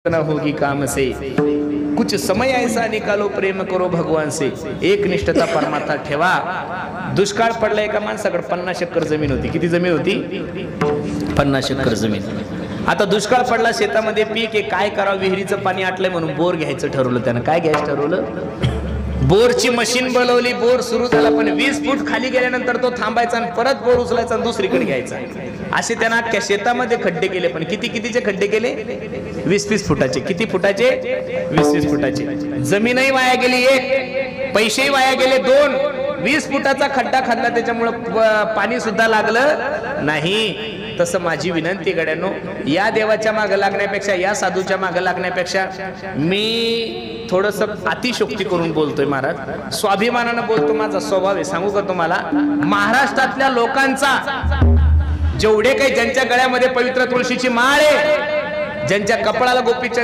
न होगी काम से, कुछ समय ऐसा निकालो प्रेम करो भगवान से, एक निष्ठता परमार्थ ठेवा। दुष्काळ पडला एका माणसाकडे 50 एकर जमीन होती। किती जमीन होती? 50 एकर जमीन। आता दुष्काळ पडला, शेतामध्ये पीक आहे, काय करावं? विहिरीचं पाणी आटलंय म्हणून बोर घ्यायचं ठरवलं त्यानं। काय घ्यायचं ठरवलं? बोरची मशीन बोलवली, बोर सुरू झाला, पण 20 फूट खाली गेल्यानंतर तो थांबायचा आणि परत बोर उचलायचा आणि दुसरीकडे घ्यायचा। असे त्यानं अख्ख्या शेतामध्ये खड्डे केले, पण कितीचे खड्डे केले? 20-20 फुटाचे। किती फुटाचे? 20-20 फुटाचे। जमीनही वाया गेली एक, पैसेही वाया गेले दोन। 20 फुटाचा खड्डा खाल्ला, त्याच्यामुळे पाणी सुद्धा लागलं नाही। तसं माझी विनंती गड्यांनो, या देवाच्या मागे लागण्यापेक्षा, या साधूच्या मागे लागण्यापेक्षा मी थोडस अतिशोक्ती करून बोलतोय महाराज, स्वाभिमानानं बोलतो, माझा स्वभाव आहे। सांगू का तुम्हाला, महाराष्ट्रातल्या लोकांचा जेवढे काही, ज्यांच्या गळ्यामध्ये पवित्र तुळशीची माळ आहे, ज्यांच्या कपाळाला गोपीचंद